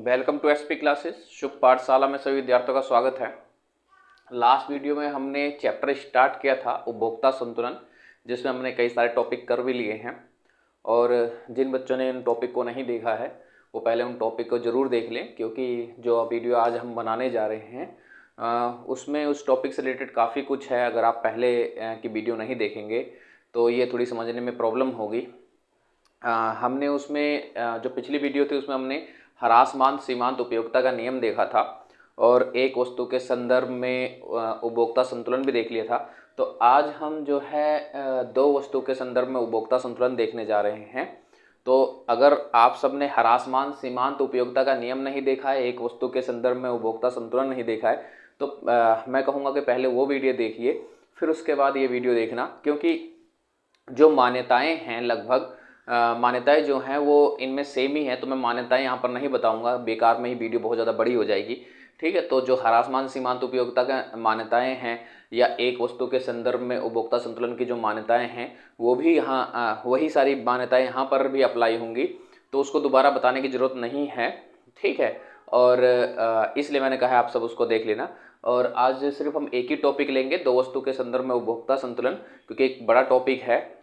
Welcome to SP classes. Shubh Pathshala में सभी विद्यार्थियों का स्वागत है। लास्ट वीडियो में हमने चैप्टर स्टार्ट किया था उपभोक्ता संतुलन, जिसमें हमने कई सारे टॉपिक कर भी लिए हैं और जिन बच्चों ने इन टॉपिक को नहीं देखा है वो पहले उन टॉपिक को ज़रूर देख लें, क्योंकि जो वीडियो आज हम बनाने जा रहे हैं उसमें उस टॉपिक से रिलेटेड काफ़ी कुछ है। अगर आप पहले की वीडियो नहीं देखेंगे तो ये थोड़ी समझने में प्रॉब्लम होगी। हमने उसमें जो पिछली वीडियो थी उसमें हमने ह्रासमान सीमांत उपयोगिता का नियम देखा था और एक वस्तु के संदर्भ में उपभोक्ता संतुलन भी देख लिया था। तो आज हम जो है दो वस्तु के संदर्भ में उपभोक्ता संतुलन देखने जा रहे हैं। तो अगर आप सबने ह्रासमान सीमांत उपयोगिता का नियम नहीं देखा है, एक वस्तु के संदर्भ में उपभोक्ता संतुलन नहीं देखा है, तो मैं कहूँगा कि पहले वो वीडियो देखिए, फिर उसके बाद ये वीडियो देखना, क्योंकि जो मान्यताएं हैं लगभग मान्यताएं जो हैं वो इनमें सेम ही हैं। तो मैं मान्यताएं यहाँ पर नहीं बताऊंगा, बेकार में ही वीडियो बहुत ज़्यादा बड़ी हो जाएगी। ठीक है, तो जो ह्रासमान सीमांत उपयोगिता का मान्यताएं हैं या एक वस्तु के संदर्भ में उपभोक्ता संतुलन की जो मान्यताएं हैं वो भी यहाँ वही सारी मान्यताएं यहाँ पर भी अप्लाई होंगी, तो उसको दोबारा बताने की ज़रूरत नहीं है। ठीक है, और इसलिए मैंने कहा आप सब उसको देख लेना। और आज सिर्फ हम एक ही टॉपिक लेंगे, दो वस्तु के संदर्भ में उपभोक्ता संतुलन, क्योंकि एक बड़ा टॉपिक है।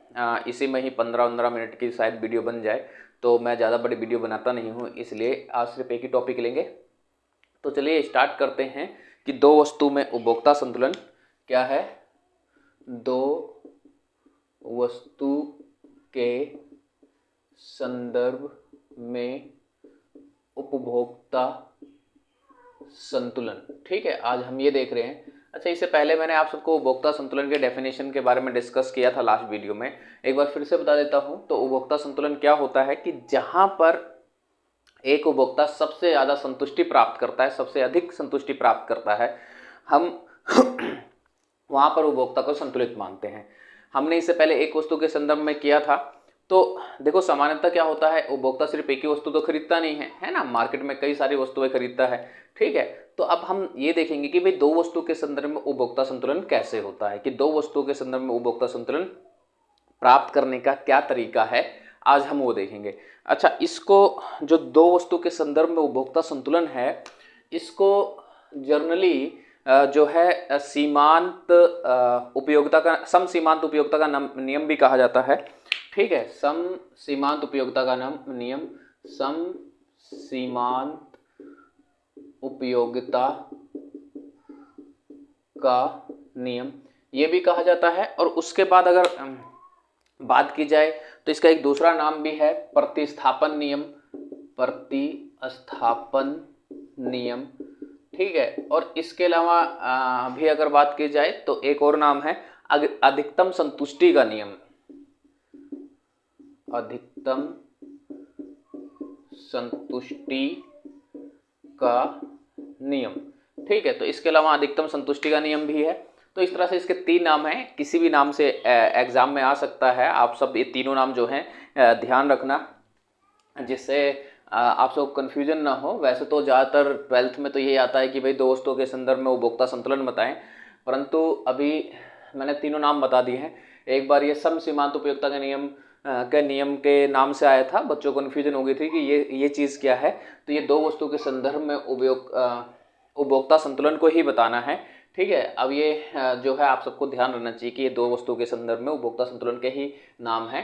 इसी में ही 15-15 मिनट की शायद वीडियो बन जाए, तो मैं ज़्यादा बड़ी वीडियो बनाता नहीं हूँ, इसलिए आज सिर्फ एक ही टॉपिक लेंगे। तो चलिए स्टार्ट करते हैं कि दो वस्तु में उपभोक्ता संतुलन क्या है। दो वस्तु के संदर्भ में उपभोक्ता संतुलन। ठीक है, आज हम ये देख रहे हैं। अच्छा, इससे पहले मैंने आप सबको उपभोक्ता संतुलन के डेफिनेशन के बारे में डिस्कस किया था लास्ट वीडियो में, एक बार फिर से बता देता हूं। तो उपभोक्ता संतुलन क्या होता है कि जहां पर एक उपभोक्ता सबसे ज़्यादा संतुष्टि प्राप्त करता है, सबसे अधिक संतुष्टि प्राप्त करता है, हम वहां पर उपभोक्ता को संतुलित मानते हैं। हमने इससे पहले एक वस्तु के संदर्भ में किया था। तो देखो, सामान्यतः क्या होता है, उपभोक्ता सिर्फ एक ही वस्तु तो खरीदता नहीं है ना, मार्केट में कई सारी वस्तुएं खरीदता है। ठीक है, तो अब हम ये देखेंगे कि भाई दो वस्तु के संदर्भ में उपभोक्ता संतुलन कैसे होता है, कि दो वस्तुओं के संदर्भ में उपभोक्ता संतुलन प्राप्त करने का क्या तरीका है, आज हम वो देखेंगे। अच्छा, इसको जो दो वस्तु के संदर्भ में उपभोक्ता संतुलन है, इसको जर्नली जो है सीमांत उपयोगिता का, सम सीमांत उपयोगिता का नियम भी कहा जाता है। ठीक है, सम सीमांत उपयोगिता का नियम, सम सीमांत उपयोगिता का नियम ये भी कहा जाता है। और उसके बाद अगर बात की जाए तो इसका एक दूसरा नाम भी है प्रतिस्थापन नियम, प्रतिस्थापन नियम। ठीक है, और इसके अलावा भी अगर बात की जाए तो एक और नाम है अधिकतम संतुष्टि का नियम, अधिकतम संतुष्टि का नियम। ठीक है, तो इसके अलावा अधिकतम संतुष्टि का नियम भी है। तो इस तरह से इसके तीन नाम हैं, किसी भी नाम से एग्जाम में आ सकता है। आप सब ये तीनों नाम जो हैं ध्यान रखना, जिससे आप सब कन्फ्यूजन ना हो। वैसे तो ज़्यादातर 12th में तो यही आता है कि भाई दो वस्तुओं के संदर्भ में उपभोक्ता संतुलन बताएं, परंतु अभी मैंने तीनों नाम बता दिए हैं। एक बार ये सम सीमांत उपयोगिता के नियम के नाम से आया था, बच्चों को कन्फ्यूजन हो गई थी कि ये चीज़ क्या है। तो ये दो वस्तु के संदर्भ में उपभोक्ता संतुलन को ही बताना है। ठीक है, अब ये जो है आप सबको ध्यान रखना चाहिए कि ये दो वस्तु के संदर्भ में उपभोक्ता संतुलन के ही नाम है।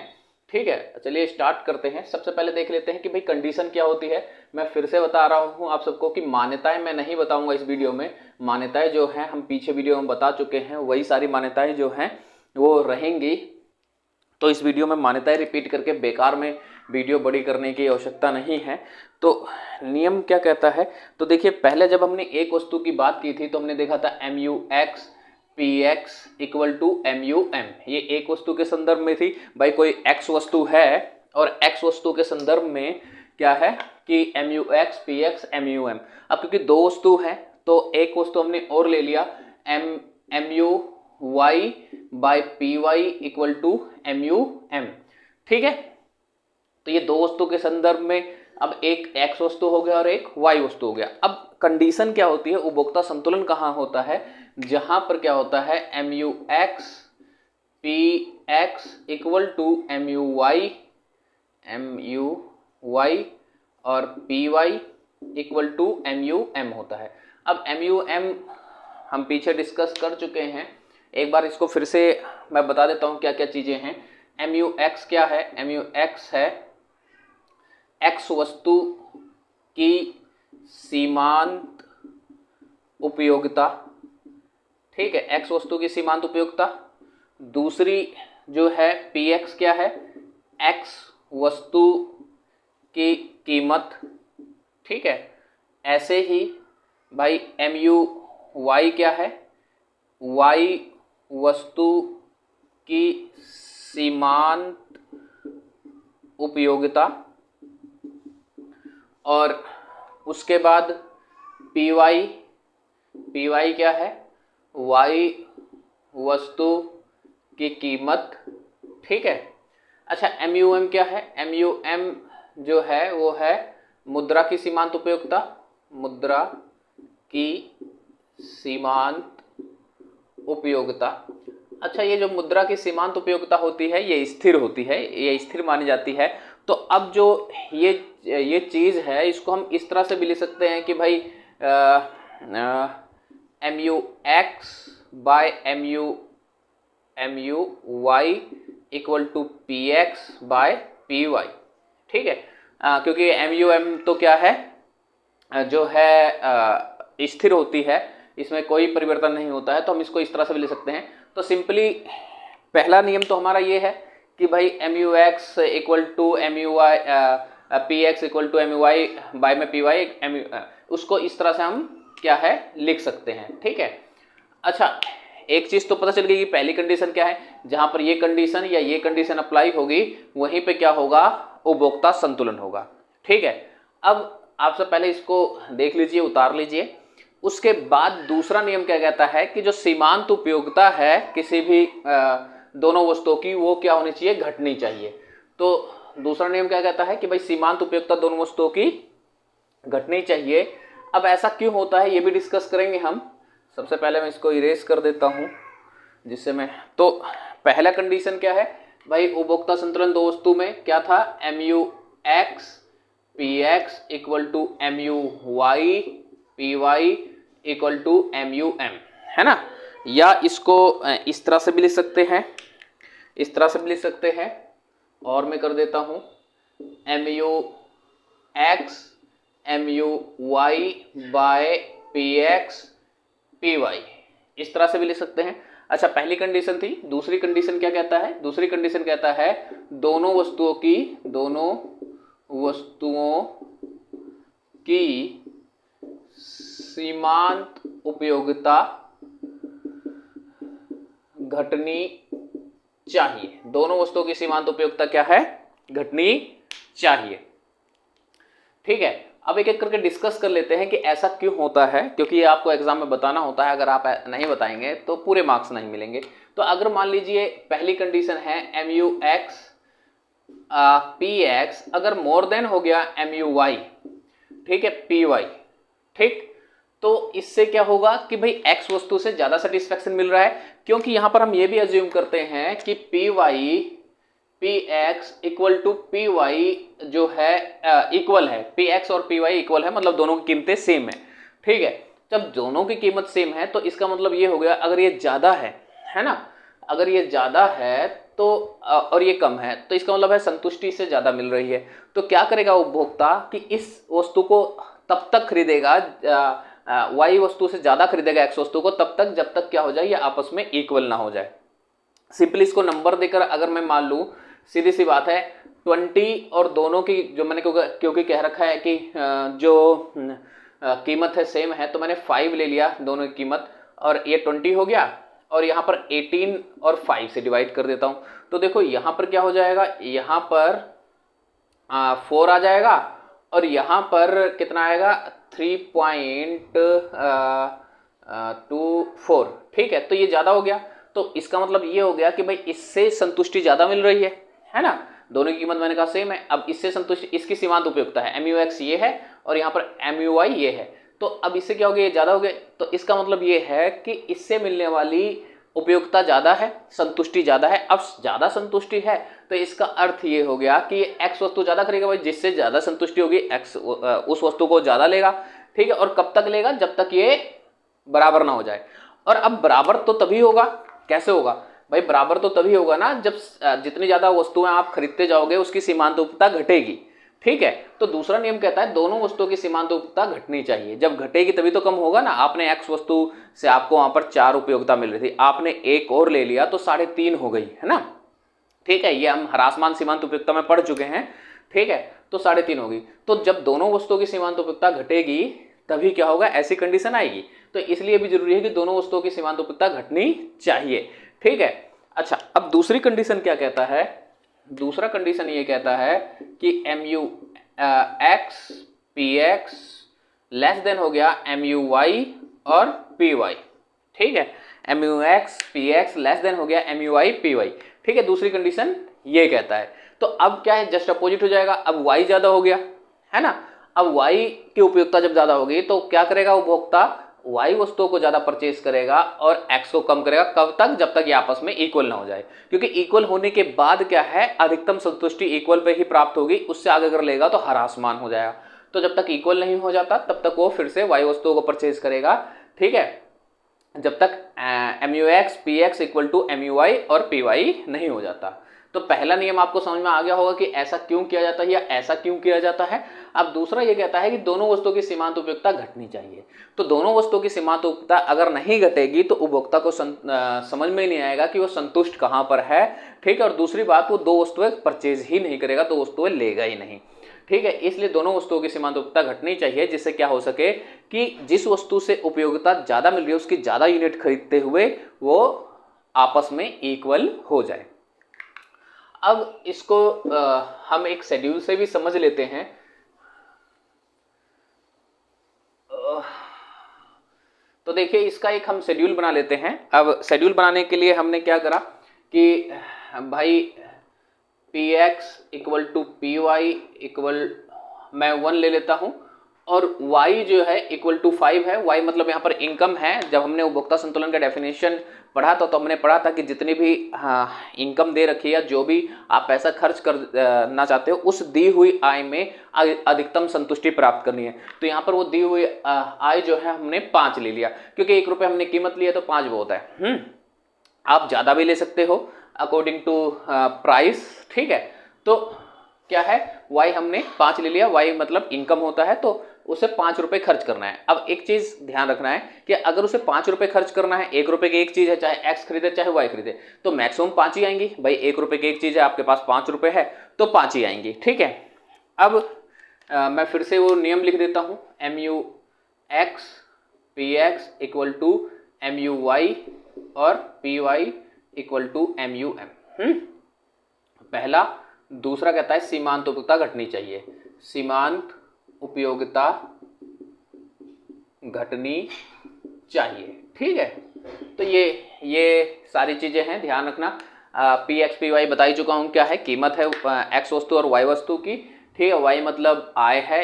ठीक है, चलिए स्टार्ट करते हैं। सबसे पहले देख लेते हैं कि भाई कंडीशन क्या होती है। मैं फिर से बता रहा हूं आप सबको कि मान्यताएं मैं नहीं बताऊंगा इस वीडियो में। मान्यताएं जो हैं हम पीछे वीडियो में बता चुके हैं, वही सारी मान्यताएं जो हैं वो रहेंगी। तो इस वीडियो में मान्यताएं रिपीट करके बेकार में वीडियो बड़ी करने की आवश्यकता नहीं है। तो नियम क्या कहता है, तो देखिए, पहले जब हमने एक वस्तु की बात की थी तो हमने देखा था MUX PX equal to MUM। ये एक वस्तु के संदर्भ में थी। भाई कोई X वस्तु है और X वस्तु के संदर्भ में क्या है कि MUX PX MUM। अब क्योंकि दो वस्तु है तो एक वस्तु हमने और ले लिया, MUY by PY equal to MUM। ठीक है, तो ये दो वस्तु के संदर्भ में अब एक X वस्तु हो गया और एक Y वस्तु हो गया। अब कंडीशन क्या होती है, उपभोक्ता संतुलन कहाँ होता है, जहां पर क्या होता है MUX PX equal to MUY और PY equal to M U M होता है। अब एम यू एम हम पीछे डिस्कस कर चुके हैं, एक बार इसको फिर से मैं बता देता हूँ क्या क्या चीज़ें हैं। एम यू एक्स क्या है? एम यू एक्स है एक्स वस्तु की सीमांत उपयोगिता, ठीक है, एक्स वस्तु की सीमांत उपयोगिता। दूसरी जो है पी एक्स क्या है? एक्स वस्तु की कीमत, ठीक है। ऐसे ही भाई एम यू वाई क्या है? वाई वस्तु की सीमांत उपयोगिता। और उसके बाद पी वाई, पी वाई क्या है? वाई वस्तु की कीमत, ठीक है। अच्छा, एम यू एम क्या है? एम यू एम जो है वो है मुद्रा की सीमांत उपयोगिता, मुद्रा की सीमांत उपयोगिता। अच्छा, ये जो मुद्रा की सीमांत उपयोगिता होती है ये स्थिर होती है, ये स्थिर मानी जाती है। तो अब जो ये चीज़ है इसको हम इस तरह से भी लिख सकते हैं कि भाई M U X by M U Y equal to P X by P Y, ठीक है। क्योंकि एम यू एम तो क्या है, जो है स्थिर होती है, इसमें कोई परिवर्तन नहीं होता है, तो हम इसको इस तरह से भी ले सकते हैं। तो सिंपली पहला नियम तो हमारा ये है कि भाई M U X equal to M U Y, P X equal to M U Y by में पी वाई, उसको इस तरह से हम क्या है लिख सकते हैं, ठीक है। अच्छा, एक चीज तो पता चल गई कि पहली कंडीशन क्या है, जहां पर ये कंडीशन या ये कंडीशन अप्लाई होगी वहीं पे क्या होगा, उपभोक्ता संतुलन होगा, ठीक है। अब आपसे पहले इसको देख लीजिए, उतार लीजिए। उसके बाद दूसरा नियम क्या कहता है कि जो सीमांत उपयोगिता है किसी भी दोनों वस्तुओं की, वो क्या होनी चाहिए, घटनी चाहिए। तो दूसरा नियम क्या कहता है कि भाई सीमांत उपयोगिता दोनों वस्तुओं की घटनी चाहिए। अब ऐसा क्यों होता है ये भी डिस्कस करेंगे हम। सबसे पहले मैं इसको इरेज कर देता हूं, जिससे मैं, तो पहला कंडीशन क्या है भाई, उपभोक्ता संतुलन दो वस्तु में क्या था, M U X P X equal to M U Y P Y equal to M U M, है ना। या इसको इस तरह से भी लिख सकते हैं, इस तरह से भी लिख सकते हैं, और मैं कर देता हूं M U X M U Y by P X P Y, इस तरह से भी लिख सकते हैं। अच्छा, पहली कंडीशन थी। दूसरी कंडीशन क्या कहता है? दूसरी कंडीशन कहता है दोनों वस्तुओं की सीमांत उपयोगिता घटनी चाहिए। दोनों वस्तुओं की सीमांत उपयोगिता क्या है, घटनी चाहिए, ठीक है। अब एक एक करके डिस्कस कर लेते हैं कि ऐसा क्यों होता है, क्योंकि ये आपको एग्जाम में बताना होता है। अगर आप नहीं बताएंगे तो पूरे मार्क्स नहीं मिलेंगे। तो अगर मान लीजिए पहली कंडीशन है M U X P X अगर मोर देन हो गया एम यू वाई, ठीक है, पी वाई, ठीक, तो इससे क्या होगा कि भाई एक्स वस्तु से ज्यादा सेटिस्फेक्शन मिल रहा है, क्योंकि यहां पर हम ये भी अज्यूम करते हैं कि P Y P X equal to P Y जो है इक्वल है, पी एक्स और पी वाई इक्वल है, मतलब दोनों की कीमतें सेम है, ठीक है। जब दोनों की कीमत सेम है तो इसका मतलब ये हो गया, अगर ये ज्यादा है ना, अगर ये ज्यादा है तो और ये कम है, तो इसका मतलब है संतुष्टि से ज्यादा मिल रही है। तो क्या करेगा उपभोक्ता कि इस वस्तु को तब तक खरीदेगा, वाई वस्तु से ज्यादा खरीदेगा एक्स वस्तु को तब तक जब तक क्या हो जाए, ये आपस में इक्वल ना हो जाए। सिंपली इसको नंबर देकर अगर मैं मान लूं, सीधी सी बात है 20 और दोनों की जो मैंने क्योंकि कह रखा है कि जो कीमत है सेम है, तो मैंने 5 ले लिया दोनों की कीमत, और ये 20 हो गया, और यहाँ पर 18 और 5 से डिवाइड कर देता हूँ। तो देखो यहाँ पर क्या हो जाएगा, यहाँ पर 4 आ जाएगा, और यहाँ पर कितना आएगा 3.24, ठीक है। तो ये ज़्यादा हो गया, तो इसका मतलब ये हो गया कि भाई इससे संतुष्टि ज़्यादा मिल रही है ना। दोनों की कीमत मैंने कहा सेम है। अब इससे संतुष्टि, इसकी सीमांत उपयोगिता है एम यू एक्स ये है, और यहाँ पर एम यू वाई ये है, तो अब इससे क्या हो गया, ये ज़्यादा हो गया। तो इसका मतलब ये है कि इससे मिलने वाली उपयोगिता ज़्यादा है, संतुष्टि ज़्यादा है। अब ज़्यादा संतुष्टि है तो इसका अर्थ ये हो गया कि एक्स वस्तु ज़्यादा खरीदेगा भाई, जिससे ज़्यादा संतुष्टि होगी एक्स उस वस्तु को ज़्यादा लेगा। ठीक है, और कब तक लेगा? जब तक ये बराबर ना हो जाए। और अब बराबर तो तभी होगा, कैसे होगा भाई? बराबर तो तभी होगा ना जब जितनी ज़्यादा वस्तुएं आप खरीदते जाओगे उसकी सीमांत उपयोगिता घटेगी। ठीक है, तो दूसरा नियम कहता है दोनों वस्तुओं की सीमांत उपयोगिता घटनी चाहिए। जब घटेगी तभी तो कम होगा ना। आपने एक्स वस्तु से आपको वहां पर 4 उपयोगिता मिल रही थी, आपने एक और ले लिया तो 3.5 हो गई, है ना। ठीक है, ये हम ह्रासमान सीमांत उपयोगिता में पढ़ चुके हैं। ठीक है, तो 3.5 होगी। तो जब दोनों वस्तुओं की सीमांत उपयोगिता घटेगी तभी क्या होगा? ऐसी कंडीशन आएगी। तो इसलिए भी जरूरी है कि दोनों वस्तुओं की सीमांत उपयोगिता घटनी चाहिए। ठीक है, अच्छा, अब दूसरी कंडीशन क्या कहता है? दूसरा कंडीशन ये कहता है कि mu x px less than हो गया mu y और py। ठीक है, mu x px less than हो गया mu y py। ठीक है, दूसरी कंडीशन ये कहता है। तो अब क्या है? जस्ट अपोजिट हो जाएगा। अब y ज्यादा हो गया, है ना। अब y की उपयोगिता जब ज्यादा होगी तो क्या करेगा उपभोक्ता? y वस्तुओं को ज्यादा परचेज करेगा और x को कम करेगा। कब तक? जब तक ये आपस में इक्वल ना हो जाए। क्योंकि इक्वल होने के बाद क्या है? अधिकतम संतुष्टि इक्वल पे ही प्राप्त होगी। उससे आगे अगर लेगा तो ह्रासमान हो जाएगा। तो जब तक इक्वल नहीं हो जाता तब तक वो फिर से y वस्तुओं को परचेज करेगा। ठीक है, जब तक mu x px equal to mu y और py नहीं हो जाता। तो पहला नियम आपको समझ में आ गया होगा कि ऐसा क्यों किया जाता है या ऐसा क्यों किया जाता है। अब दूसरा ये कहता है कि दोनों वस्तुओं की सीमांत उपयोगिता घटनी चाहिए। तो दोनों वस्तुओं की सीमांत उपयोगिता अगर नहीं घटेगी तो उपभोक्ता को समझ में नहीं आएगा कि वो संतुष्ट कहाँ पर है। ठीक है, और दूसरी बात, वो दो वस्तुएं परचेज ही नहीं करेगा, तो वस्तुएं लेगा ही नहीं। ठीक है, इसलिए दोनों वस्तुओं की सीमांत उपयोगिता घटनी चाहिए, जिससे क्या हो सके कि जिस वस्तु से उपयोगिता ज्यादा मिल रही है उसकी ज्यादा यूनिट खरीदते हुए वो आपस में इक्वल हो जाए। अब इसको हम एक शेड्यूल से भी समझ लेते हैं। तो देखिए, इसका एक हम शेड्यूल बना लेते हैं। अब शेड्यूल बनाने के लिए हमने क्या करा कि भाई px equal to py equal मैं 1 ले लेता हूं और y जो है इक्वल टू 5 है। y मतलब यहाँ पर इनकम है। जब हमने उपभोक्ता संतुलन का डेफिनेशन पढ़ा था तो हमने पढ़ा था कि जितनी भी इनकम दे रखी है या जो भी आप पैसा खर्च करना चाहते हो उस दी हुई आय में अधिकतम संतुष्टि प्राप्त करनी है। तो यहाँ पर वो दी हुई आय जो है हमने 5 ले लिया, क्योंकि 1 रुपये हमने कीमत लिया तो 5 बहुत है। आप ज़्यादा भी ले सकते हो अकॉर्डिंग टू प्राइस। ठीक है, तो क्या है, y हमने 5 ले लिया। y मतलब इनकम होता है, तो उसे 5 रुपए खर्च करना है। अब एक चीज ध्यान रखना है कि अगर उसे 5 रुपए खर्च करना है, 1 रुपए की एक चीज है, चाहे x खरीदे चाहे y खरीदे, तो मैक्सिमम 5 ही आएंगी। भाई 1 रुपए की एक चीज है, आपके पास 5 रुपए है तो 5 ही आएंगी। ठीक है, अब मैं फिर से वो नियम लिख देता हूं, mu x px equal to mu y और py equal to mu m। पहला। दूसरा कहता है सीमांत उपयोगिता घटनी चाहिए। सीमांत उपयोगिता घटनी चाहिए। ठीक है, तो ये सारी चीजें हैं, ध्यान रखना। px py बता ही चुका हूं क्या है। कीमत है x वस्तु और y वस्तु की। ठीक है, y मतलब आय है,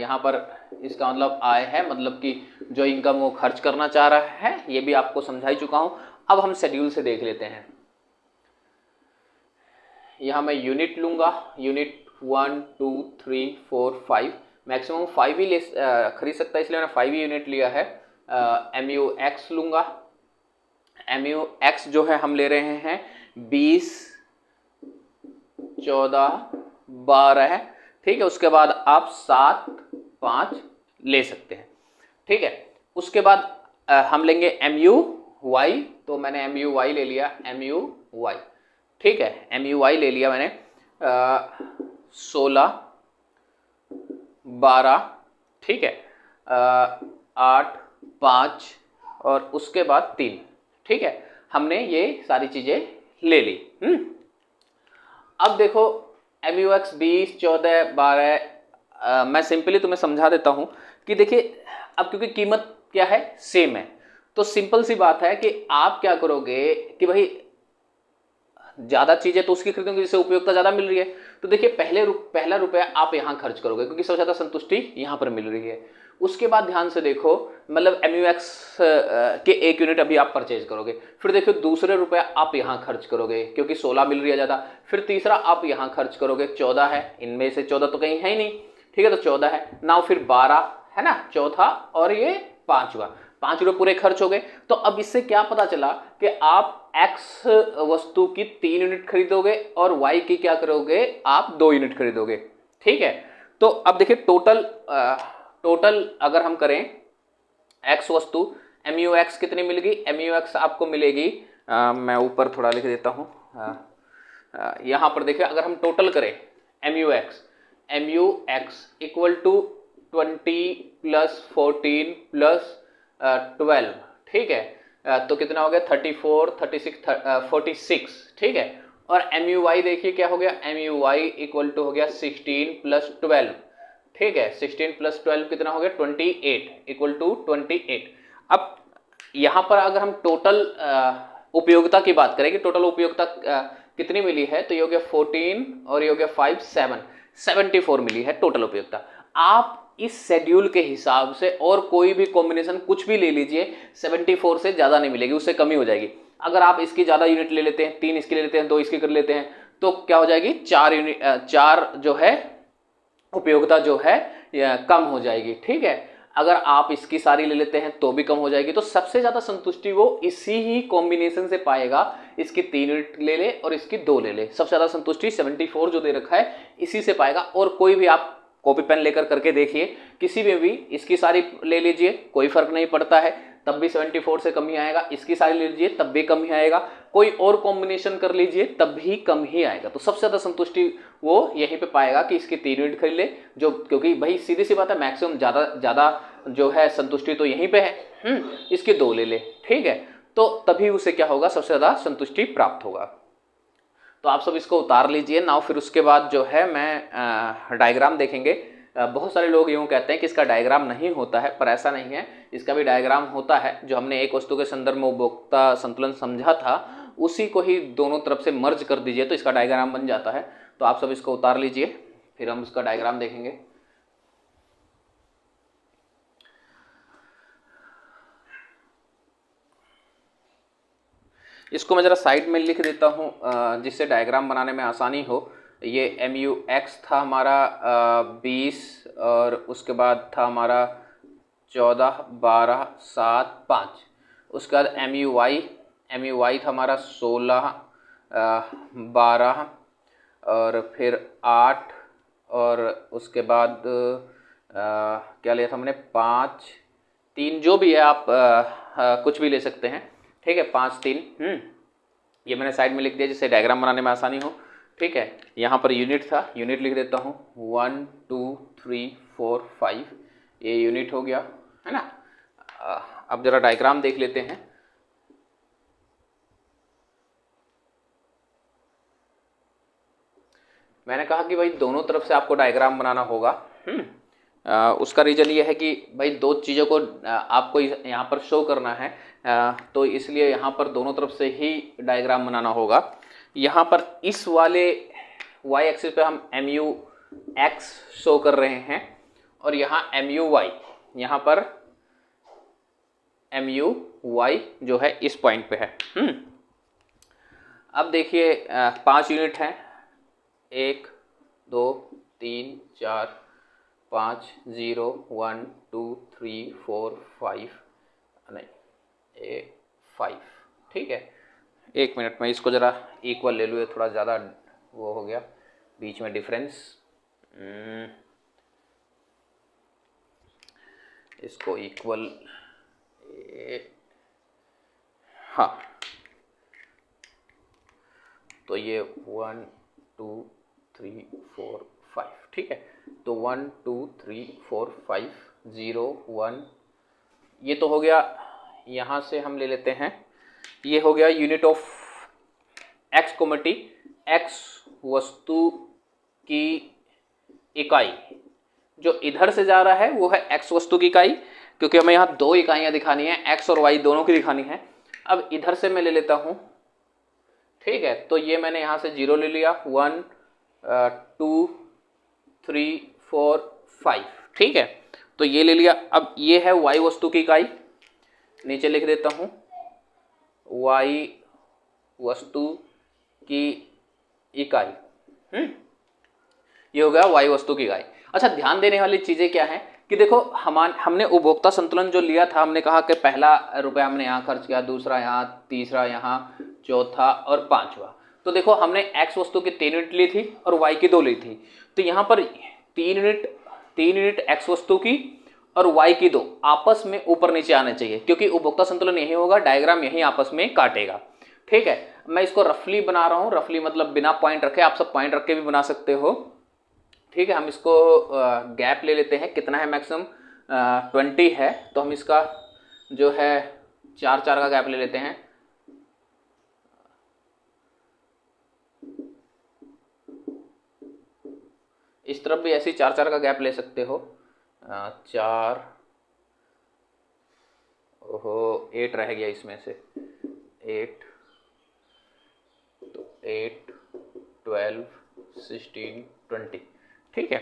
यहाँ पर इसका मतलब आय है, मतलब कि जो इनकम वो खर्च करना चाह रहा है। ये भी आपको समझा ही चुका हूं। अब हम शेड्यूल से देख लेते हैं। यहाँ मैं यूनिट लूंगा, यूनिट 1 2 3 4 5, मैक्सिमम 5 ही खरीद सकता है, इसलिए मैंने 5 ही यूनिट लिया है। mu x लूंगा। mu x जो है हम ले रहे हैं 20 14 12। ठीक है, उसके बाद आप 7 5 ले सकते हैं। ठीक है, उसके बाद हम लेंगे mu y, तो मैंने mu y ले लिया, mu y। ठीक है, mu y ले लिया मैंने 16 12। ठीक है, 8 5 और उसके बाद 3। ठीक है, हमने ये सारी चीजें ले ली। अब देखो mu x 20 14 12, मैं सिंपली तुम्हें समझा देता हूं कि देखिए, अब क्योंकि कीमत क्या है, सेम है, तो सिंपल सी बात है कि आप क्या करोगे कि भाई ज्यादा चीजें तो उसकी खरीदोगे जिससे उपयोगिता ज्यादा मिल रही है। तो देखिए, पहला रुपया आप यहां खर्च करोगे क्योंकि सबसे ज्यादा संतुष्टि यहां पर मिल रही है। उसके बाद ध्यान से देखो, मतलब MUX के 1 यूनिट अभी आप परचेज करोगे, फिर देखो दूसरे रुपया आप यहाँ खर्च करोगे क्योंकि 16 मिल रही है ज़्यादा, फिर तीसरा आप यहाँ खर्च करोगे 14 है, इनमें से 14 तो कहीं है ही नहीं, ठीक है, तो 14 है ना, फिर 12 है ना चौथा, और ये पांचवा, 5 रुपये पूरे खर्च हो गए। तो अब इससे क्या पता चला कि आप X वस्तु की 3 यूनिट खरीदोगे और Y की क्या करोगे, आप 2 यूनिट खरीदोगे, ठीक है। तो अब देखिए टोटल अगर हम करें X वस्तु MUX कितनी मिलेगी, MUX आपको मिलेगी, मैं ऊपर थोड़ा लिख देता हूँ, यहाँ पर देखिए अगर हम टोटल करें MUX equal to 20 plus 14 plus 12, ठीक है, तो कितना हो गया 34, 36, 46, ठीक है। और MUY देखिए क्या हो गया, MUY इक्वल टू हो गया 16 प्लस 12, ठीक है, 16 प्लस 12 कितना हो गया 28, इक्वल टू 28। अब यहाँ पर अगर हम टोटल उपयोगिता की बात करें कि टोटल उपयोगिता कितनी मिली है, तो ये हो गया 14 और ये हो गया 5 7, 74 मिली है टोटल उपयोगिता। आप इस शेड्यूल के हिसाब से और कोई भी कॉम्बिनेशन कुछ भी ले लीजिए, 74 से ज़्यादा नहीं मिलेगी, उससे कमी हो जाएगी। अगर आप इसकी ज़्यादा यूनिट ले लेते हैं, 3 इसकी ले लेते हैं, 2 इसकी कर लेते हैं, तो क्या हो जाएगी 4 जो है उपयोगिता जो है कम हो जाएगी, ठीक है। अगर आप इसकी सारी ले लेते हैं तो भी कम हो जाएगी। तो सबसे ज्यादा संतुष्टि वो इसी ही कॉम्बिनेशन से पाएगा, इसकी 3 यूनिट ले ले और इसकी 2 ले ले, सबसे ज्यादा संतुष्टि 74 जो दे रखा है इसी से पाएगा। और कोई भी आप कॉपी पेन लेकर करके देखिए, किसी में भी इसकी सारी ले लीजिए कोई फर्क नहीं पड़ता है, तब भी 74 से कम ही आएगा, इसकी सारी ले लीजिए तब भी कम ही आएगा, कोई और कॉम्बिनेशन कर लीजिए तब भी कम ही आएगा। तो सबसे ज्यादा संतुष्टि वो यहीं पे पाएगा कि इसकी 3 यूनिट खरीद ले, जो क्योंकि भाई सीधी सी बात है मैक्सिमम ज्यादा जो है संतुष्टि तो यहीं पे है, इसकी 2 ले ले, ठीक है, तो तभी उसे क्या होगा सबसे ज्यादा संतुष्टि प्राप्त होगा। तो आप सब इसको उतार लीजिए ना, फिर उसके बाद जो है मैं डायग्राम देखेंगे। बहुत सारे लोग यूँ कहते हैं कि इसका डायग्राम नहीं होता है, पर ऐसा नहीं है, इसका भी डायग्राम होता है। जो हमने एक वस्तु के संदर्भ में उपभोक्ता संतुलन समझा था उसी को ही दोनों तरफ से मर्ज कर दीजिए तो इसका डायग्राम बन जाता है। तो आप सब इसको उतार लीजिए, फिर हम उसका डायग्राम देखेंगे। इसको मैं ज़रा साइड में लिख देता हूँ जिससे डायग्राम बनाने में आसानी हो। ये MUX था हमारा 20, और उसके बाद था हमारा 14, 12, 7, 5। उसके बाद MUY था हमारा 16, 12 और फिर 8, और उसके बाद क्या लिया था हमने 5, 3, जो भी है आप कुछ भी ले सकते हैं, ठीक है, 5, 3, ये मैंने साइड में लिख दिया जिससे डायग्राम बनाने में आसानी हो, ठीक है। यहाँ पर यूनिट था, यूनिट लिख देता हूँ 1 2 3 4 5, ये यूनिट हो गया है ना। अब जरा डायग्राम देख लेते हैं। मैंने कहा कि भाई दोनों तरफ से आपको डायग्राम बनाना होगा। उसका रीजन ये है कि भाई 2 चीज़ों को आपको यहाँ पर शो करना है, तो इसलिए यहाँ पर दोनों तरफ से ही डायग्राम बनाना होगा। यहाँ पर इस वाले y एक्सिस पे हम MUX शो कर रहे हैं और यहाँ MUY, यहाँ पर MUY जो है इस पॉइंट पे है। अब देखिए 5 यूनिट हैं, 1 2 3 4 5, 0 1 2 3 4 5, नहीं 5, ठीक है। 1 मिनट में इसको ज़रा इक्वल ले लूँ, ये थोड़ा ज़्यादा वो हो गया बीच में डिफरेंस। इसको इक्वल, हाँ, तो ये 1 2 3 4 5, ठीक है। तो 1 2 3 4 5 0 1, ये तो हो गया। यहाँ से हम ले लेते हैं, ये हो गया unit of X Komti, X वस्तु की इकाई। जो इधर से जा रहा है वो है X वस्तु की इकाई, क्योंकि हमें यहाँ 2 इकाइयाँ दिखानी है, X और Y दोनों की दिखानी है। अब इधर से मैं ले लेता हूँ, ठीक है, तो ये मैंने यहाँ से 0 ले लिया, 1 2 3 4 5, ठीक है। तो ये ले लिया। अब ये है y वस्तु की इकाई, नीचे लिख देता हूँ y वस्तु की इकाई। ये हो गया y वस्तु की इकाई। अच्छा, ध्यान देने वाली चीजें क्या हैं कि देखो हमने उपभोक्ता संतुलन जो लिया था, हमने कहा कि पहला रुपया हमने यहाँ खर्च किया, दूसरा यहाँ, तीसरा यहाँ, चौथा और पांचवा। तो देखो हमने x वस्तु की 3 यूनिट ली थी और y की 2 ली थी। तो यहाँ पर 3 यूनिट x वस्तु की और y की 2 आपस में ऊपर नीचे आने चाहिए, क्योंकि उपभोक्ता संतुलन यही होगा, डायग्राम यही आपस में काटेगा। ठीक है, मैं इसको रफली बना रहा हूँ, रफली मतलब बिना पॉइंट रखे, आप सब पॉइंट रख के भी बना सकते हो। ठीक है, हम इसको गैप ले लेते हैं, कितना है मैक्सिमम 20 है, तो हम इसका जो है 4 का गैप ले लेते हैं। इस तरफ भी ऐसे 4 का गैप ले सकते हो। 4, ओहो 8 रह गया इसमें से, 8, तो 8, 12, 16, 20। ठीक है,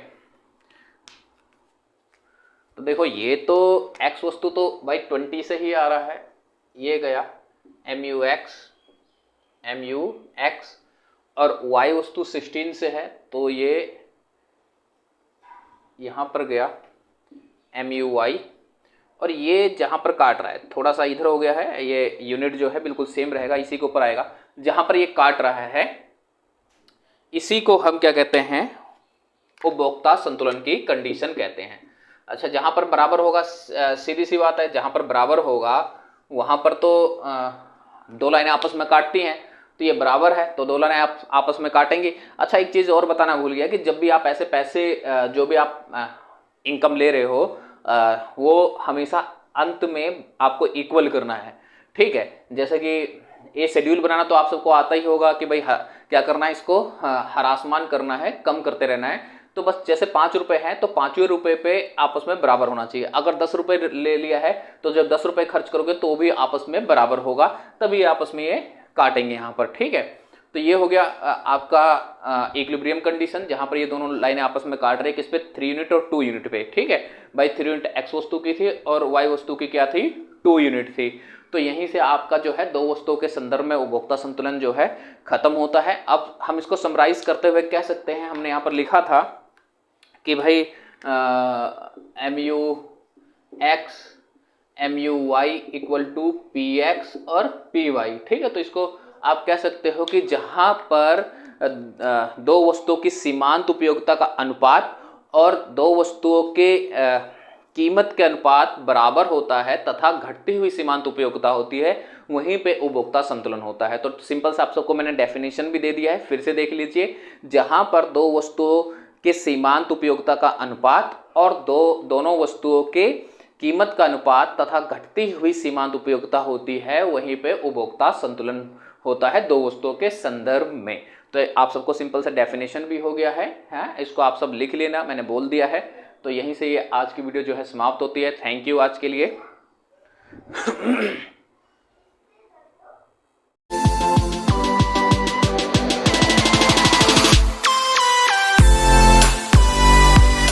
तो देखो ये तो x वस्तु तो भाई 20 से ही आ रहा है, ये गया MUX और y वस्तु 16 से है, तो ये यहाँ पर गया MUY, और ये जहाँ पर काट रहा है थोड़ा सा इधर हो गया है, ये यूनिट जो है बिल्कुल सेम रहेगा, इसी के ऊपर आएगा। जहाँ पर ये काट रहा है इसी को हम क्या कहते हैं, उपभोक्ता संतुलन की कंडीशन कहते हैं। अच्छा, जहाँ पर बराबर होगा, सीधी सी बात है, जहाँ पर बराबर होगा वहाँ पर तो 2 लाइनें आपस में काटती हैं, तो ये बराबर है तो 2 लाइनें आप आपस में काटेंगी। अच्छा, एक चीज़ और बताना भूल गया कि जब भी आप ऐसे पैसे जो भी आप इनकम ले रहे हो वो हमेशा अंत में आपको इक्वल करना है। ठीक है, जैसे कि ये शेड्यूल बनाना तो आप सबको आता ही होगा कि भाई क्या करना है, इसको ह्रासमान करना है, कम करते रहना है। तो बस जैसे 5 रुपए हैं तो 5वें रुपए पे आपस में बराबर होना चाहिए। अगर 10 रुपए ले लिया है तो जब 10 रुपए खर्च करोगे तो भी आपस में बराबर होगा, तभी आपस में ये काटेंगे यहाँ पर। ठीक है, तो ये हो गया आपका इक्विलिब्रियम कंडीशन, जहां पर ये दोनों लाइनें आपस में काट रही है, किस पे, 3 यूनिट और 2 यूनिट पे। ठीक है भाई, 3 यूनिट x वस्तु की थी और y वस्तु की क्या थी, 2 यूनिट थी। तो यहीं से आपका जो है 2 वस्तुओं के संदर्भ में उपभोक्ता संतुलन जो है खत्म होता है। अब हम इसको समराइज करते हुए कह सकते हैं, हमने यहाँ पर लिखा था कि भाई MUX MUY equal to PX और PY। ठीक है, तो इसको आप कह सकते हो कि जहां पर 2 वस्तुओं की सीमांत उपयोगिता का अनुपात और 2 वस्तुओं के कीमत के अनुपात बराबर होता है तथा घटती हुई सीमांत उपयोगिता होती है, वहीं पे उपभोक्ता संतुलन होता है। तो सिंपल से आप सबको मैंने डेफिनेशन भी दे दिया है, फिर से देख लीजिए। जहां पर 2 वस्तुओं के सीमांत उपयोगिता का अनुपात और दोनों वस्तुओं के कीमत का अनुपात तथा घटती हुई सीमांत उपयोगिता होती है, वहीं पे उपभोक्ता संतुलन होता है 2 वस्तुओं के संदर्भ में। तो आप सबको सिंपल सा डेफिनेशन भी हो गया है, इसको आप सब लिख लेना, मैंने बोल दिया है। तो यहीं से ये आज की वीडियो जो है समाप्त होती है। थैंक यू आज के लिए।